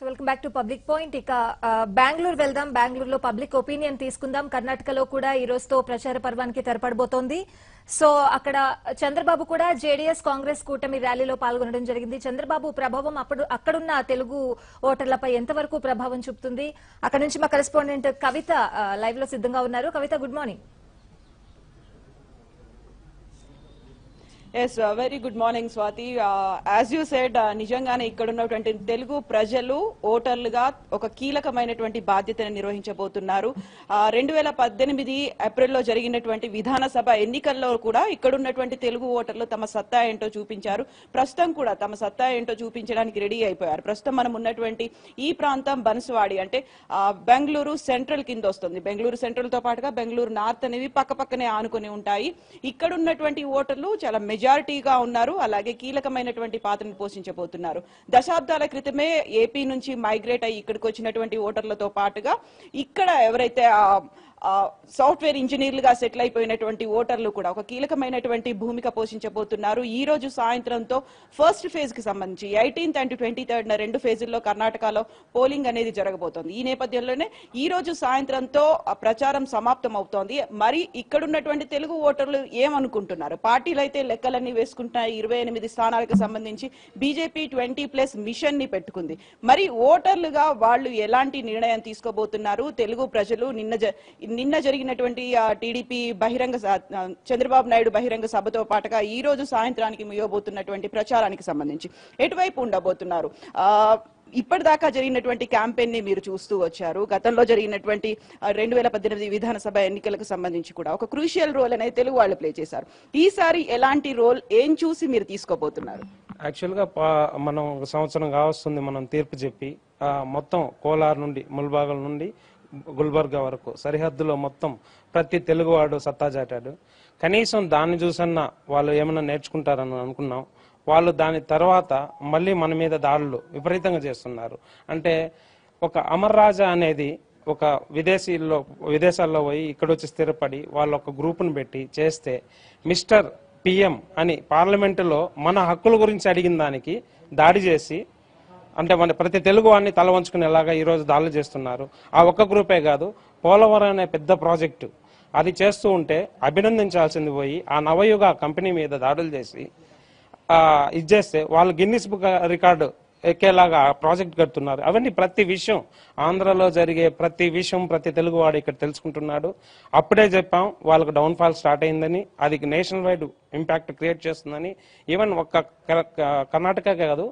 Welcome back to public point. ఇక బెంగళూరు వెళ్దాం. బెంగళూరులో పబ్లిక్ ఒపీనియన్ తీసుకుందాం. కర్ణాటకలో కూడా ఈ రోజుతో ప్రచార పర్వానికి తెరపడబోతోంది. సో అక్కడ చంద్రబాబు కూడా జేడీఎస్ కాంగ్రెస్ కూటమి ర్యాలీలో పాల్గొనడం జరిగింది. చంద్రబాబు ప్రభావం అక్కడున్న తెలుగు ఓటర్లపై ఎంతవరకు ప్రభావం చూపుతుంది? అక్కడ నుంచి మా కరెస్పాండెంట్ కవిత లైవ్ లో సిద్ధంగా ఉన్నారు. Kavitha, good morning. Yes, very good morning, Swati. As you said, నిజంగానే ఇక్కడ ఉన్నటువంటి తెలుగు ప్రజలు ఓటర్లుగా ఒక కీలకమైనటువంటి బాధ్యతను నిర్వహించబోతున్నారు. 2018 ఏప్రిల్లో జరిగినటువంటి విధానసభ ఎన్నికల్లో కూడా ఇక్కడ ఉన్నటువంటి తెలుగు ఓటర్లు తమ సత్తా ఏంటో చూపించారు. ప్రస్తుతం కూడా తమ సత్తా ఏంటో చూపించడానికి రెడీ అయిపోయారు. ప్రస్తుతం మనం ఉన్నటువంటి ఈ ప్రాంతం బన్స్వాడి, అంటే బెంగళూరు సెంట్రల్ కింద వస్తుంది. బెంగళూరు సెంట్రల్ తో పాటుగా బెంగళూరు నార్త్ అనేవి పక్కపక్కనే ఆనుకొని ఉంటాయి. ఇక్కడ ఉన్నటువంటి ఓటర్లు చాలా మెజారిటీగా ఉన్నారు. అలాగే కీలకమైనటువంటి పాత్రను పోషించబోతున్నారు. దశాబ్దాల క్రితమే ఏపీ నుంచి మైగ్రేట్ అయ్యి ఇక్కడికి వచ్చినటువంటి ఓటర్లతో పాటుగా ఇక్కడ ఎవరైతే సాఫ్ట్వేర్ ఇంజనీర్లుగా సెటిల్ అయిపోయినటువంటి ఓటర్లు కూడా ఒక కీలకమైనటువంటి భూమిక పోషించబోతున్నారు. ఈ రోజు సాయంత్రంతో ఫస్ట్ ఫేజ్ కి సంబంధించి 18th and 23rd రెండు ఫేజుల్లో కర్ణాటకలో పోలింగ్ అనేది జరగబోతోంది. ఈ నేపథ్యంలోనే ఈ రోజు సాయంత్రంతో ప్రచారం సమాప్తం అవుతోంది. మరి ఇక్కడున్నటువంటి తెలుగు ఓటర్లు ఏమనుకుంటున్నారు? పార్టీలు అయితే లెక్కలన్నీ వేసుకుంటున్నాయి. 28 స్థానాలకు సంబంధించి బీజేపీ 20+ మిషన్ ని పెట్టుకుంది. మరి ఓటర్లుగా వాళ్ళు ఎలాంటి నిర్ణయం తీసుకోబోతున్నారు? తెలుగు ప్రజలు నిన్న జరిగినటువంటి టీడీపీ బహిరంగ చంద్రబాబు నాయుడు బహిరంగ సభతో పాటుగా ఈ రోజు సాయంత్రానికి ముగియబోతున్నటువంటి ప్రచారానికి సంబంధించి ఎటువైపు ఉండబోతున్నారు? ఇప్పటిదాకా జరిగినటువంటి క్యాంపెయిన్ ని మీరు చూస్తూ వచ్చారు. గతంలో జరిగినటువంటి 2018 విధానసభ ఎన్నికలకు సంబంధించి కూడా ఒక క్రూషియల్ రోల్ అనేది తెలుగు వాళ్ళు ప్లే చేశారు. ఈసారి ఎలాంటి రోల్ ఏం చూసి మీరు తీసుకోబోతున్నారు? యాక్చువల్ గా మనం సంవత్సరం కావస్తుంది మనం తీర్పు చెప్పి మొత్తం కోలార్ నుండి ముల్బాగల్ నుండి గుల్బర్గా వరకు సరిహద్దులో మొత్తం ప్రతి తెలుగువాడు సత్తా చాటాడు. కనీసం దాన్ని చూసన్నా వాళ్ళు ఏమన్నా నేర్చుకుంటారని అనుకున్నాం. వాళ్ళు దాని తర్వాత మళ్ళీ మన మీద దాడులు విపరీతంగా చేస్తున్నారు. అంటే ఒక అమర్ రాజా అనేది ఒక విదేశాల్లో పోయి ఇక్కడ వచ్చి స్థిరపడి వాళ్ళు ఒక గ్రూపును పెట్టి చేస్తే మిస్టర్ పిఎం అని పార్లమెంటులో మన హక్కుల గురించి అడిగిన దానికి దాడి చేసి, అంటే మన ప్రతి తెలుగు వాడిని తల వంచుకునేలాగా ఈరోజు దాడులు చేస్తున్నారు. ఆ ఒక్క గ్రూపే కాదు, పోలవరం అనే పెద్ద ప్రాజెక్టు అది చేస్తూ ఉంటే అభినందించాల్సింది పోయి ఆ నవయుగ కంపెనీ మీద దాడులు చేసి ఇది చేస్తే వాళ్ళు గిన్నిస్ బుక్ రికార్డు ఎక్కేలాగా ప్రాజెక్ట్ కడుతున్నారు. అవన్నీ ప్రతి విషయం ఆంధ్రలో జరిగే ప్రతి విషయం ప్రతి తెలుగువాడు ఇక్కడ తెలుసుకుంటున్నాడు. అప్పుడే చెప్పాం వాళ్ళకు డౌన్ఫాల్ స్టార్ట్ అయిందని, అది నేషనల్ వైడ్ ఇంపాక్ట్ క్రియేట్ చేస్తుందని. ఈవెన్ ఒక్క కర్ణాటక కాదు,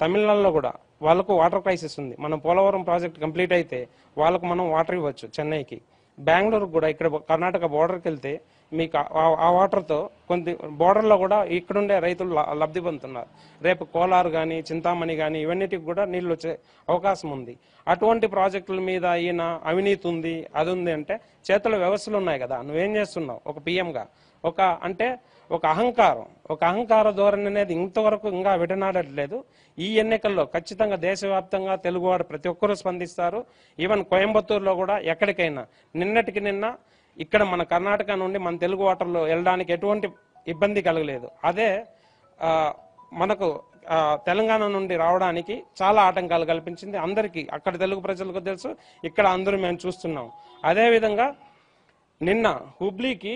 తమిళనాడులో కూడా వాళ్ళకు వాటర్ క్రైసిస్ ఉంది. మనం పోలవరం ప్రాజెక్ట్ కంప్లీట్ అయితే వాళ్ళకు మనం వాటర్ ఇవ్వచ్చు చెన్నైకి. బెంగళూరు కూడా ఇక్కడ కర్ణాటక బోర్డర్కి వెళ్తే మీకు ఆ వాటర్తో కొంత బోర్డర్లో కూడా ఇక్కడుండే రైతులు లబ్ధి పొందుతున్నారు. రేపు కోలార్ కానీ చింతామణి కానీ ఇవన్నిటికి కూడా నీళ్ళు వచ్చే అవకాశం ఉంది. అటువంటి ప్రాజెక్టుల మీద ఈయన అవినీతి ఉంది, అది ఉంది అంటే చేతుల వ్యవస్థలు ఉన్నాయి కదా, నువ్వేం చేస్తున్నావు ఒక పిఎంగా? ఒక అహంకార ధోరణి అనేది ఇంతవరకు ఇంకా విడనాడట్లేదు. ఈ ఎన్నికల్లో ఖచ్చితంగా దేశవ్యాప్తంగా తెలుగువాడు ప్రతి ఒక్కరూ స్పందిస్తారు. ఈవెన్ కోయంబత్తూరులో కూడా ఎక్కడికైనా నిన్నటికి నిన్న ఇక్కడ మన కర్ణాటక నుండి మన తెలుగు ఓటర్లు వెళ్ళడానికి ఎటువంటి ఇబ్బంది కలగలేదు. అదే మనకు తెలంగాణ నుండి రావడానికి చాలా ఆటంకాలు కల్పించింది. అందరికీ అక్కడ తెలుగు ప్రజలకు తెలుసు, ఇక్కడ అందరూ మేము చూస్తున్నాం. అదేవిధంగా నిన్న హుబ్లీకి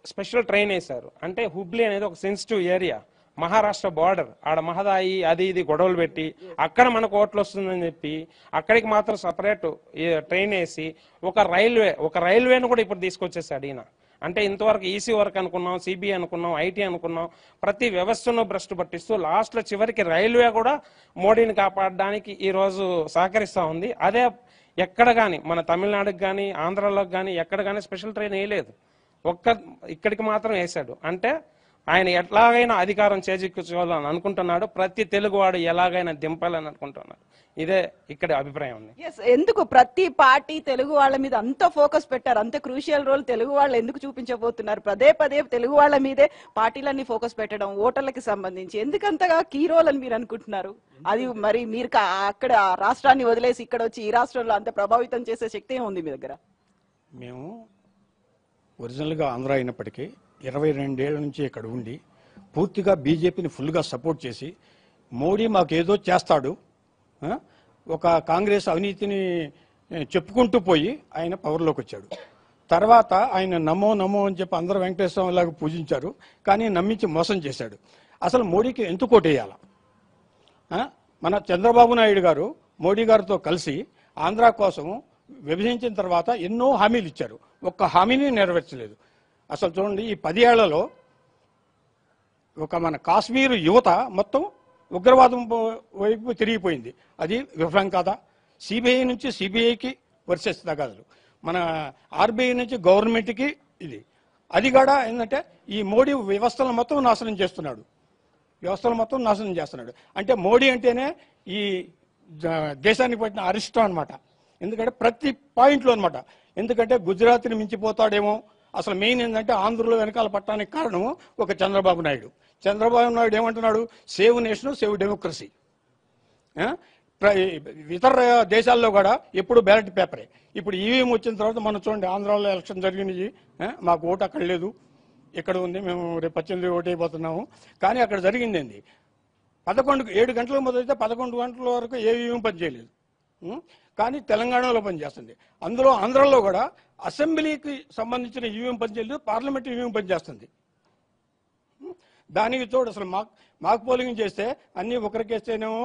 స్పెషల్ ట్రైన్ వేశారు. అంటే హుబ్లీ అనేది ఒక సెన్సిటివ్ ఏరియా, మహారాష్ట్ర బార్డర్. ఆడ మహదాయి అది ఇది గొడవలు పెట్టి అక్కడ మనకు ఓట్లు వస్తుందని చెప్పి అక్కడికి మాత్రం సపరేట్ ట్రైన్ వేసి ఒక రైల్వేను కూడా ఇప్పుడు తీసుకొచ్చేసాడు ఈయన. అంటే ఇంతవరకు ఈసీ వర్క్ అనుకున్నాం, సిబిఐ అనుకున్నాం, ఐటీ అనుకున్నాం, ప్రతి వ్యవస్థను భ్రష్టు పట్టిస్తూ లాస్ట్లో చివరికి రైల్వే కూడా మోడీని కాపాడడానికి ఈరోజు సహకరిస్తూ ఉంది. అదే ఎక్కడ కానీ మన తమిళనాడుకి కానీ ఆంధ్రాలోకి కానీ ఎక్కడ కానీ స్పెషల్ ట్రైన్ వేయలేదు, ఇక్కడికి మాత్రం వేశాడు. అంటే ఆయన ఎలాగైనా అధికారం చేజిక్కించుకోవాలని అనుకుంటున్నాడు. ప్రతి తెలుగువాడు ఎలాగైనా దింపాలని అనుకుంటున్నాడు. ఇదే ఇక్కడ అభిప్రాయం ఉంది. ఎందుకు ప్రతి పార్టీ తెలుగు వాళ్ళ మీద అంత ఫోకస్ పెట్టారు? అంత క్రూషియల్ రోల్ తెలుగు వాళ్ళు ఎందుకు చూపించబోతున్నారు? పదే తెలుగు వాళ్ళ మీదే పార్టీలన్నీ ఫోకస్ పెట్టడం ఓటర్లకి సంబంధించి ఎందుకంతగా కీ రోల్ అని మీరు అనుకుంటున్నారు? అది మరి మీరు అక్కడ రాష్ట్రాన్ని వదిలేసి ఇక్కడ వచ్చి ఈ రాష్ట్రంలో అంత ప్రభావితం చేసే శక్తి ఏముంది మీ దగ్గర? మేము ఒరిజినల్గా ఆంధ్ర అయినప్పటికీ 22 ఏళ్ల నుంచి ఇక్కడ ఉండి పూర్తిగా బీజేపీని ఫుల్గా సపోర్ట్ చేసి మోడీ మాకేదో చేస్తాడు, ఒక కాంగ్రెస్ అవినీతిని చెప్పుకుంటూ పోయి ఆయన పవర్లోకి వచ్చాడు. తర్వాత ఆయన నమో నమో అని చెప్పి అందరూ వెంకటేశ్వర లాగా పూజించారు, కానీ నమ్మించి మోసం చేశాడు. అసలు మోడీకి ఎందుకు ఓటేయాల? మన చంద్రబాబు నాయుడు గారు మోడీ గారితో కలిసి ఆంధ్ర కోసం విభజించిన తర్వాత ఎన్నో హామీలు ఇచ్చారు, ఒక్క హామీని నెరవేర్చలేదు. అసలు చూడండి, ఈ 10 ఏళ్లలో ఒక మన కాశ్మీర్ యువత మొత్తం ఉగ్రవాదం వైపు తిరిగిపోయింది. అది విఫలం కాదా? సిబిఐ నుంచి సిబిఐకి వర్సెస్ తగాదులు, మన ఆర్బీఐ నుంచి గవర్నమెంట్కి ఇది. అది కూడా ఏంటంటే ఈ మోడీ వ్యవస్థలను మొత్తం నాశనం చేస్తున్నాడు, అంటే మోడీ అంటేనే ఈ దేశానికి పట్టిన అరిష్టం అనమాట. ఎందుకంటే ప్రతి పాయింట్లో అనమాట. ఎందుకంటే గుజరాత్ని మించిపోతాడేమో. అసలు మెయిన్ ఏంటంటే ఆంధ్రలో వెనకాల పట్టడానికి కారణము ఒక చంద్రబాబు నాయుడు ఏమంటున్నాడు? Save nation, save democracy. ఇతర దేశాల్లో కూడా ఎప్పుడు బ్యాలెట్ పేపరే. ఇప్పుడు ఈవీఎం వచ్చిన తర్వాత మనం చూడండి, ఆంధ్రాలో ఎలక్షన్ జరిగినవి, మాకు ఓటు అక్కడ లేదు, ఇక్కడ ఉంది, మేము రేపు 18 ఓటు అయిపోతున్నాము. కానీ అక్కడ జరిగింది ఏంది? 7 గంటలకు మొదలైతే 11 గంటల వరకు ఏ ఈవీఎం పనిచేయలేదు. కానీ తెలంగాణలో పనిచేస్తుంది. అందులో ఆంధ్రాలో కూడా అసెంబ్లీకి సంబంధించిన ఈవీఎం పనిచేయలేదు, పార్లమెంట్ ఈవీఎం పనిచేస్తుంది. దానికి తోడు అసలు మాక్ పోలింగ్ చేస్తే అన్ని ఒకరికేస్తేనేమో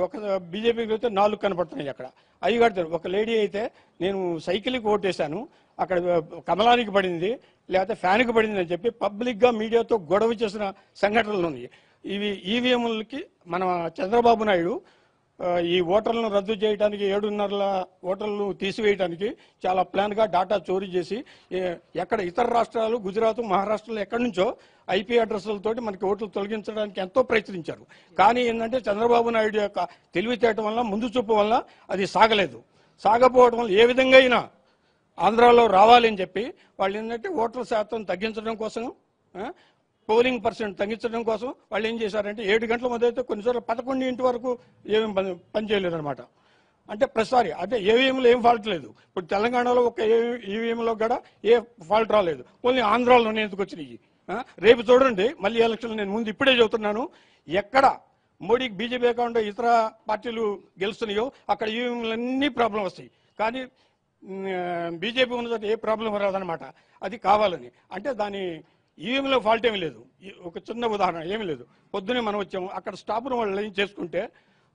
ఒక బీజేపీకి అయితే 4 కనపడుతున్నాయి. అక్కడ అవి కడతారు. ఒక లేడీ అయితే నేను సైకిల్కి ఓటేశాను, అక్కడ కమలానికి పడింది లేకపోతే ఫ్యాన్కి పడింది అని చెప్పి పబ్లిక్గా మీడియాతో గొడవ చేసిన సంఘటనలు ఉన్నాయి. ఇవి ఈవీఎంలకి మన చంద్రబాబు నాయుడు ఈ ఓటర్లను రద్దు చేయడానికి 7.5 ఓటర్లను తీసివేయడానికి చాలా ప్లాన్గా డాటా చోరీ చేసి ఎక్కడ ఇతర రాష్ట్రాలు, గుజరాత్, మహారాష్ట్రలో ఎక్కడి నుంచో ఐపీ అడ్రస్లతోటి మనకి ఓట్లు తొలగించడానికి ఎంతో ప్రయత్నించారు. కానీ ఏంటంటే చంద్రబాబు నాయుడు యొక్క తెలివితేట వల్ల, ముందు చూపు వల్ల అది సాగపోవడం వల్ల ఏ విధంగా అయినా ఆంధ్రాలో రావాలి అని చెప్పి వాళ్ళు ఏంటంటే ఓట్ల శాతం తగ్గించడం కోసం, పోలింగ్ పర్సెంట్ తగ్గించడం కోసం వాళ్ళు ఏం చేశారంటే 7 గంటల మొదలైతే కొన్నిసార్లు 11 వరకు ఏమేం పని చేయలేదు అనమాట. అంటే ప్రతిసారి అంటే ఈవీఎంలో ఏం ఫాల్ట్ లేదు. ఇప్పుడు తెలంగాణలో ఒక ఈవీఎంలో కూడా ఏ ఫాల్ట్ రాలేదు, ఓన్లీ ఆంధ్రాలోనే ఎందుకు వచ్చినాయి. రేపు చూడండి మళ్ళీ ఎలక్షన్, నేను ముందు ఇప్పుడే చెబుతున్నాను, ఎక్కడ మోడీకి బీజేపీ కాకుండా ఇతర పార్టీలు గెలుస్తున్నాయో అక్కడ ఈవీఎంలన్నీ ప్రాబ్లం వస్తాయి. కానీ బీజేపీ ఉన్న చోట ఏ ప్రాబ్లం రాదనమాట. అది కావాలని. అంటే దాని ఈవీఎంలో ఫాల్ట్ ఏమీ లేదు. ఒక చిన్న ఉదాహరణ, ఏమీ లేదు. పొద్దునే మనం వచ్చాము, అక్కడ స్టాప్ను వాళ్ళు లైన్ చేసుకుంటే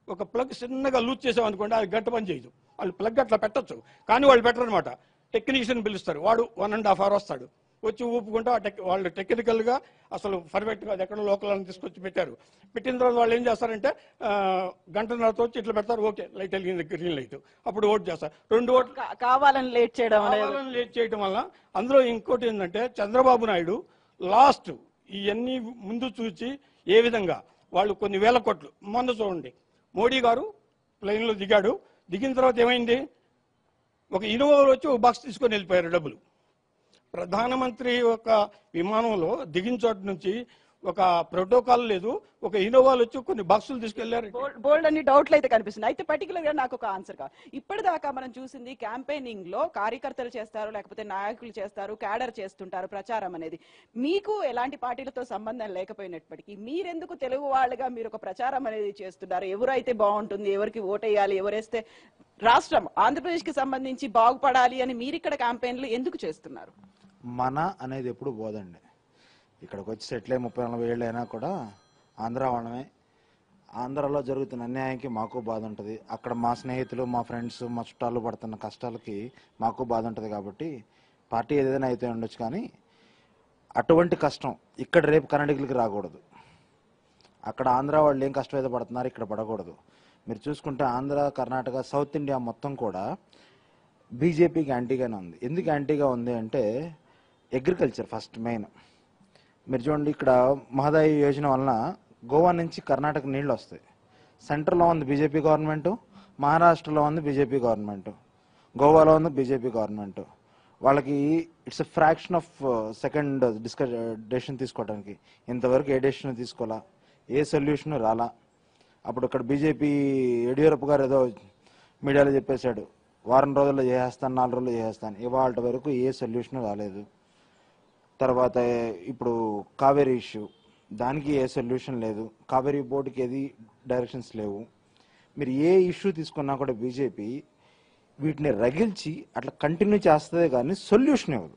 ఒక ప్లగ్ చిన్నగా లూజ్ చేసామనుకోండి, అది గంట పని చేయదు. వాళ్ళు ప్లగ్ అట్లా పెట్టచ్చు, కానీ వాళ్ళు పెట్టరు అనమాట. టెక్నీషియన్ పిలుస్తారు, వాడు 1.5 hour వస్తాడు, వచ్చి ఊపుకుంటూ వాళ్ళు టెక్నికల్గా అసలు పర్ఫెక్ట్గా అది ఎక్కడ లోకల్ అని తీసుకొచ్చి పెట్టిన తర్వాత వాళ్ళు ఏం చేస్తారంటే గంటన్నరతో వచ్చి ఇట్లా పెడతారు, ఓకే లైట్ వెలిగింది, గ్రీన్ లైట్, అప్పుడు ఓటు చేస్తారు. 2 ఓట్లు కావాలని లేట్ చేయడం వల్ల. అందులో ఇంకోటి ఏంటంటే చంద్రబాబు నాయుడు లాస్ట్ ఇవన్నీ ముందు చూసి ఏ విధంగా వాళ్ళు కొన్ని వేల కోట్లు, మొన్న చూడండి మోడీ గారు ప్లెయిన్లో దిగిన తర్వాత ఏమైంది? ఒక ఇన్నోవాలో వచ్చి ఒక బాక్స్ తీసుకొని వెళ్ళిపోయారు డబ్బులు. ప్రధానమంత్రి ఒక విమానంలో దిగిన చోటు నుంచి ఒక ప్రోటోకాల్ లేదు, ఒక ఇన్నోవాలు వచ్చి కొన్ని బాక్సులు తీసుకెళ్లారు. బోల్డ్ అన్ని డౌట్లు అయితే కనిపిస్తున్నాయి. అయితే పర్టికులర్ గా నాకు ఒక ఆన్సర్ కావాలి. ఇప్పటిదాకా మనం చూసింది క్యాంపెయినింగ్ లో కార్యకర్తలు చేస్తారు, లేకపోతే నాయకులు చేస్తారు, క్యాడర్ చేస్తుంటారు ప్రచారం అనేది. మీకు ఎలాంటి పార్టీలతో సంబంధం లేకపోయినప్పటికీ మీరెందుకు తెలుగు వాళ్ళుగా మీరు ఒక ప్రచారం అనేది చేస్తున్నారు? ఎవరైతే బాగుంటుంది, ఎవరికి ఓటేయాలి, ఎవరేస్తే రాష్ట్రం ఆంధ్రప్రదేశ్ కి సంబంధించి బాగుపడాలి అని మీరు ఇక్కడ క్యాంపెయిన్లు ఎందుకు చేస్తున్నారు? మన అనేది ఎప్పుడు పోదండి. ఇక్కడికి వచ్చి సెటిల్ 30-40 ఏళ్ళు అయినా కూడా ఆంధ్ర వాళ్ళమే. ఆంధ్రాలో జరుగుతున్న అన్యాయానికి మాకు బాధ ఉంటుంది, అక్కడ మా స్నేహితులు, మా ఫ్రెండ్స్, మా చుట్టాలు పడుతున్న కష్టాలకి మాకు బాధ ఉంటుంది. కాబట్టి పార్టీ ఏదైనా అయితే ఉండొచ్చు, కానీ అటువంటి కష్టం ఇక్కడ రేపు కర్ణాటకలకి రాకూడదు. అక్కడ ఆంధ్ర వాళ్ళు ఏం కష్టం అయితే పడుతున్నారు, ఇక్కడ పడకూడదు. మీరు చూసుకుంటే ఆంధ్ర, కర్ణాటక, సౌత్ ఇండియా మొత్తం కూడా బీజేపీకి యాంటీగానే ఉంది. ఎందుకు యాంటీగా ఉంది అంటే అగ్రికల్చర్ ఫస్ట్ మెయిన్. మీరు చూడండి, ఇక్కడ మహదాయి యోజన వలన గోవా నుంచి కర్ణాటక నీళ్ళు వస్తాయి. సెంట్రల్లో ఉంది బీజేపీ గవర్నమెంటు, మహారాష్ట్రలో ఉంది బీజేపీ గవర్నమెంటు, గోవాలో ఉంది బీజేపీ గవర్నమెంటు. వాళ్ళకి it's a fraction of second decision తీసుకోవడానికి. ఇంతవరకు ఏ డెసిషన్ తీసుకోవాలా, ఏ సొల్యూషన్ రాలా. అప్పుడు ఇక్కడ బీజేపీ యడియూరప్ప గారు ఏదో మీడియాలో చెప్పేశాడు, వారం రోజుల్లో చేసేస్తాను, 4 రోజుల్లో చేసేస్తాను. ఇవాళ వరకు ఏ సొల్యూషన్ రాలేదు. తర్వాత ఇప్పుడు కావేరీ ఇష్యూ, దానికి ఏ సొల్యూషన్ లేదు. కావేరీ బోర్డుకి ఏది డైరెక్షన్స్ లేవు. మీరు ఏ ఇష్యూ తీసుకున్నా కూడా బీజేపీ వీటిని రగిల్చి అట్లా కంటిన్యూ చేస్తుంది కానీ సొల్యూషన్ ఇవ్వదు.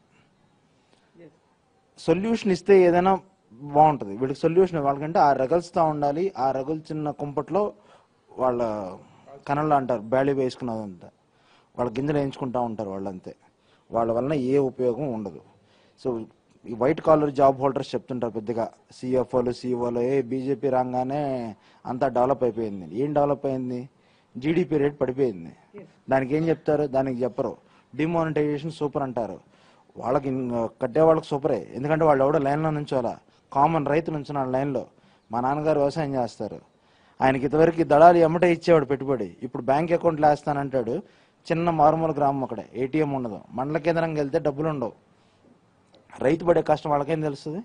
సొల్యూషన్ ఇస్తే ఏదైనా బాగుంటుంది, వీళ్ళకి సొల్యూషన్ వాళ్ళకంటే ఆ రగల్స్తా ఉండాలి. ఆ రగుల్చిన కుంపట్లో వాళ్ళ కనల్లో అంటారు బ్యాలీ వేసుకున్నదంతా, వాళ్ళ గింజలు వేయించుకుంటా ఉంటారు వాళ్ళంతే. వాళ్ళ వలన ఏ ఉపయోగం ఉండదు. సో ఈ వైట్ కాలర్ జాబ్ హోల్డర్స్ చెప్తుంటారు పెద్దగా, సిఎఫ్ఓలు సిఇఓలు, బీజేపీ రాగానే అంతా డెవలప్ అయిపోయింది. ఏం డెవలప్ అయింది? జీడిపి రేట్ పడిపోయింది. దానికి ఏం చెప్తారు? దానికి చెప్పరు. డిమానిటైజేషన్ సూపర్ అంటారు. వాళ్ళకి కట్టే వాళ్ళకి సూపరే, ఎందుకంటే వాళ్ళు ఎవడో లైన్లో నుంచోలా, కామన్ రైతు నుంచున్నాడు లైన్లో. మా నాన్నగారు వ్యవసాయం చేస్తారు, ఆయనకి ఇంతవరకు దళాలు ఎమ్మటే ఇచ్చేవాడు పెట్టుబడి. ఇప్పుడు బ్యాంక్ అకౌంట్లు వేస్తానంటాడు. చిన్న మారుమూల గ్రామం, అక్కడ ఏటీఎం ఉండదు. మండల కేంద్రంకి వెళ్తే డబ్బులు ఉండవు. రైతు పడే కష్టం వాళ్ళకేం తెలుస్తుంది?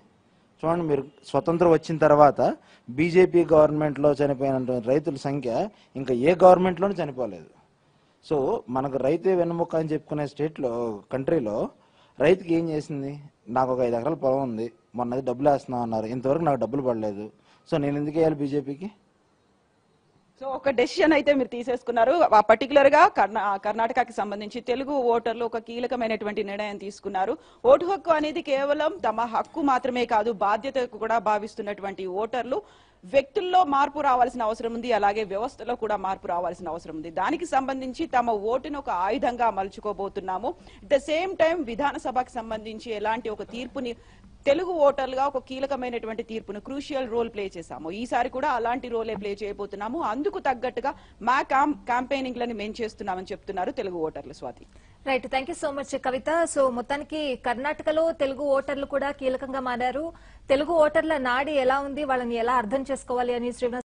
చూడండి, మీరు స్వతంత్రం వచ్చిన తర్వాత బీజేపీ గవర్నమెంట్లో చనిపోయిన రైతుల సంఖ్య ఇంకా ఏ గవర్నమెంట్లోనూ చనిపోలేదు. సో మనకు రైతే వెన్నెముక అని చెప్పుకునే స్టేట్లో, కంట్రీలో రైతుకి ఏం చేసింది? నాకు ఒక 5 ఎకరాల పొలం ఉంది, మొన్నది డబ్బులు వేస్తున్నాం అన్నారు, ఇంతవరకు నాకు డబ్బులు పడలేదు. సో నేను ఎందుకు వేయాలి బీజేపీకి? సో ఒక డెసిషన్ అయితే మీరు తీసేసుకున్నారు. పర్టికులర్ గా కర్ణాటకకి సంబంధించి తెలుగు ఓటర్లు ఒక కీలకమైనటువంటి నిర్ణయం తీసుకున్నారు. ఓటు హక్కు అనేది కేవలం తమ హక్కు మాత్రమే కాదు, బాధ్యత కూడా భావిస్తున్నటువంటి ఓటర్లు వ్యక్తుల్లో మార్పు రావాల్సిన అవసరం ఉంది, అలాగే వ్యవస్థలో కూడా మార్పు రావాల్సిన అవసరం ఉంది. దానికి సంబంధించి తమ ఓటును ఒక ఆయుధంగా మలుచుకోబోతున్నాము. అట్ ద సేమ్ టైం విధానసభకు సంబంధించి ఎలాంటి ఒక తీర్పుని తెలుగు ఓటర్లుగా ఒక కీలకమైనటువంటి తీర్పును, క్రూషియల్ రోల్ ప్లే చేశాము. ఈసారి కూడా అలాంటి రోలే ప్లే చేయబోతున్నాము. అందుకు తగ్గట్టుగా మా క్యాంపెయినింగ్ లని మేము చేస్తున్నామని చెప్తున్నారు తెలుగు ఓటర్లు. Swathi. Right, thank you so much Kavitha. So మొత్తానికి కర్ణాటకలో తెలుగు ఓటర్లు కూడా కీలకంగా మారారు. తెలుగు ఓటర్ల నాడి ఎలా ఉంది, వాళ్ళని ఎలా అర్థం చేసుకోవాలి అని శ్రీనివాస్